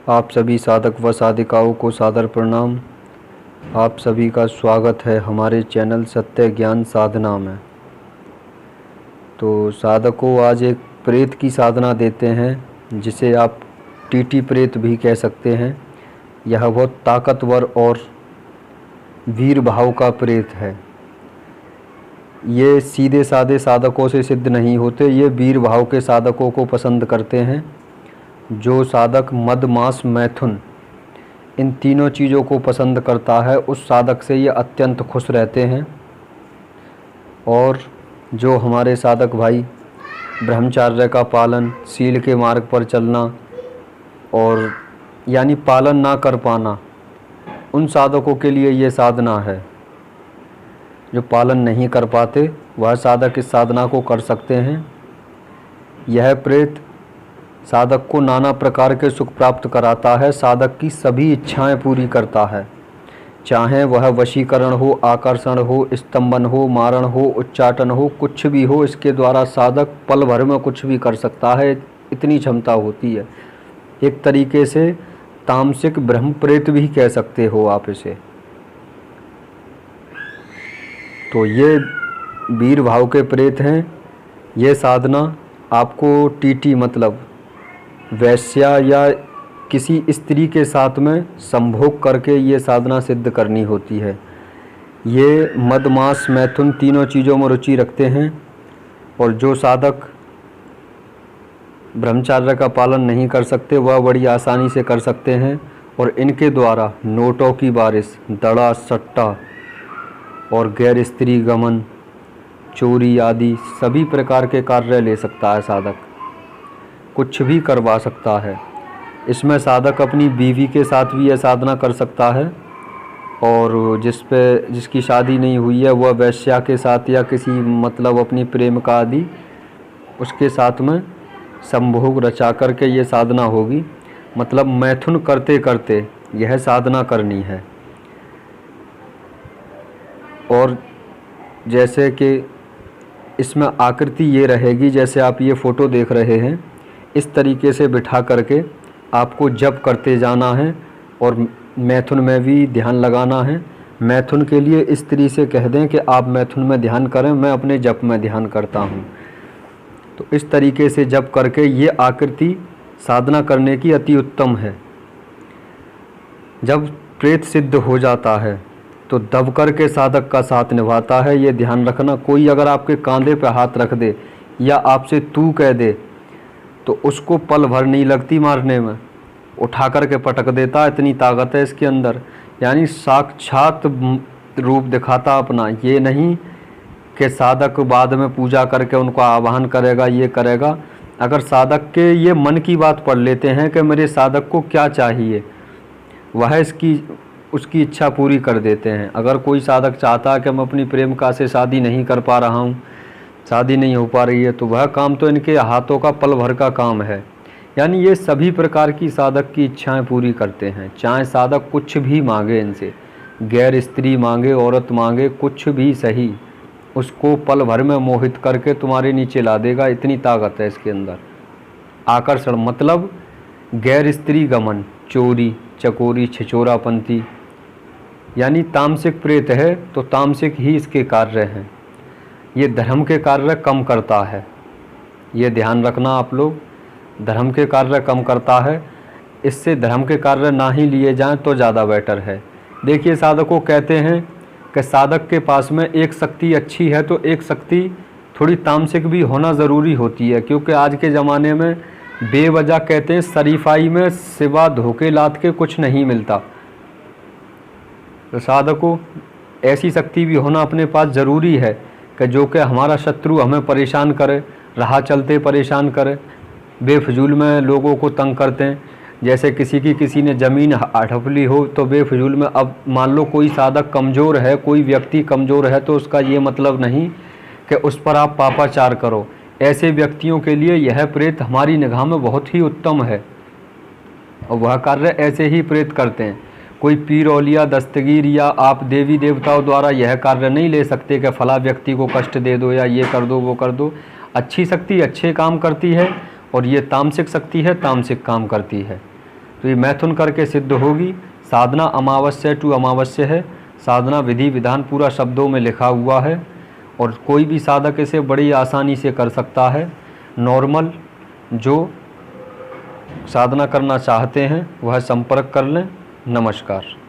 आप सभी साधक व साधिकाओं को सादर प्रणाम। आप सभी का स्वागत है हमारे चैनल सत्य ज्ञान साधना में। तो साधकों, आज एक प्रेत की साधना देते हैं, जिसे आप टीटी प्रेत भी कह सकते हैं। यह बहुत ताकतवर और वीर भाव का प्रेत है। ये सीधे साधे साधकों से सिद्ध नहीं होते, ये वीर भाव के साधकों को पसंद करते हैं। जो साधक मद मांस मैथुन इन तीनों चीज़ों को पसंद करता है, उस साधक से ये अत्यंत खुश रहते हैं। और जो हमारे साधक भाई ब्रह्मचर्य का पालन, शील के मार्ग पर चलना और यानी पालन ना कर पाना, उन साधकों के लिए ये साधना है। जो पालन नहीं कर पाते वह साधक इस साधना को कर सकते हैं। यह प्रेत साधक को नाना प्रकार के सुख प्राप्त कराता है, साधक की सभी इच्छाएं पूरी करता है। चाहे वह वशीकरण हो, आकर्षण हो, स्तंभन हो, मारण हो, उच्चाटन हो, कुछ भी हो, इसके द्वारा साधक पल भर में कुछ भी कर सकता है, इतनी क्षमता होती है। एक तरीके से तामसिक ब्रह्म प्रेत भी कह सकते हो आप इसे। तो ये वीर भाव के प्रेत हैं। ये साधना आपको टीटी मतलब वैश्या या किसी स्त्री के साथ में संभोग करके ये साधना सिद्ध करनी होती है। ये मद मांस मैथुन तीनों चीज़ों में रुचि रखते हैं। और जो साधक ब्रह्मचर्य का पालन नहीं कर सकते वह बड़ी आसानी से कर सकते हैं। और इनके द्वारा नोटों की बारिश, दड़ा सट्टा और गैर स्त्री गमन, चोरी आदि सभी प्रकार के कार्य ले सकता है साधक, कुछ भी करवा सकता है। इसमें साधक अपनी बीवी के साथ भी यह साधना कर सकता है। और जिसकी शादी नहीं हुई है वह वैश्या के साथ या किसी मतलब अपनी प्रेमिका आदि उसके साथ में संभोग रचा करके ये साधना होगी। मतलब मैथुन करते करते यह साधना करनी है। और जैसे कि इसमें आकृति ये रहेगी, जैसे आप ये फ़ोटो देख रहे हैं, इस तरीके से बिठा करके आपको जप करते जाना है। और मैथुन में भी ध्यान लगाना है। मैथुन के लिए स्त्री से कह दें कि आप मैथुन में ध्यान करें, मैं अपने जप में ध्यान करता हूँ। तो इस तरीके से जप करके ये आकृति साधना करने की अति उत्तम है। जब प्रेत सिद्ध हो जाता है तो दबकर के साधक का साथ निभाता है, ये ध्यान रखना। कोई अगर आपके कंधे पे हाथ रख दे या आपसे तू कह दे तो उसको पल भर नहीं लगती मारने में, उठा कर के पटक देता, इतनी ताकत है इसके अंदर। यानी साक्षात रूप दिखाता अपना। ये नहीं कि साधक बाद में पूजा करके उनको आवाहन करेगा, ये करेगा। अगर साधक के ये मन की बात पढ़ लेते हैं कि मेरे साधक को क्या चाहिए, वह उसकी इच्छा पूरी कर देते हैं। अगर कोई साधक चाहता है कि मैं अपनी प्रेमिका से शादी नहीं कर पा रहा हूँ, शादी नहीं हो पा रही है, तो वह काम तो इनके हाथों का पल भर का काम है। यानी ये सभी प्रकार की साधक की इच्छाएं पूरी करते हैं। चाहे साधक कुछ भी मांगे इनसे, गैर स्त्री मांगे, औरत मांगे, कुछ भी सही, उसको पल भर में मोहित करके तुम्हारे नीचे ला देगा, इतनी ताकत है इसके अंदर। आकर्षण मतलब गैर स्त्री गमन, चोरी चकोरी छिछोरापंथी, यानी तामसिक प्रेत है तो तामसिक ही इसके कार्य हैं। ये धर्म के कार्य कम करता है, ये ध्यान रखना आप लोग। धर्म के कार्य कम करता है, इससे धर्म के कार्य ना ही लिए जाएं तो ज़्यादा बेटर है। देखिए, साधकों कहते हैं कि साधक के पास में एक शक्ति अच्छी है तो एक शक्ति थोड़ी तामसिक भी होना ज़रूरी होती है। क्योंकि आज के ज़माने में बेवजह कहते हैं शरीफाई में सिवा धोखे लात के कुछ नहीं मिलता। तो साधकों ऐसी शक्ति भी होना अपने पास ज़रूरी है कि जो कि हमारा शत्रु हमें परेशान करे, राह चलते परेशान करे, बेफजूल में लोगों को तंग करते हैं। जैसे किसी ने ज़मीन हड़प ली हो तो बेफजूल में, अब मान लो कोई साधक कमज़ोर है, कोई व्यक्ति कमज़ोर है, तो उसका ये मतलब नहीं कि उस पर आप पापाचार करो। ऐसे व्यक्तियों के लिए यह प्रेत हमारी निगाह में बहुत ही उत्तम है और वह कार्य ऐसे ही प्रेत करते हैं। कोई पीर औलिया दस्तगीर या आप देवी देवताओं द्वारा यह कार्य नहीं ले सकते कि फला व्यक्ति को कष्ट दे दो या ये कर दो वो कर दो। अच्छी शक्ति अच्छे काम करती है और ये तामसिक शक्ति है, तामसिक काम करती है। तो ये मैथुन करके सिद्ध होगी। साधना अमावस्या टू अमावस्या है। साधना विधि विधान पूरा शब्दों में लिखा हुआ है और कोई भी साधक इसे बड़ी आसानी से कर सकता है। नॉर्मल जो साधना करना चाहते हैं वह संपर्क कर लें। नमस्कार।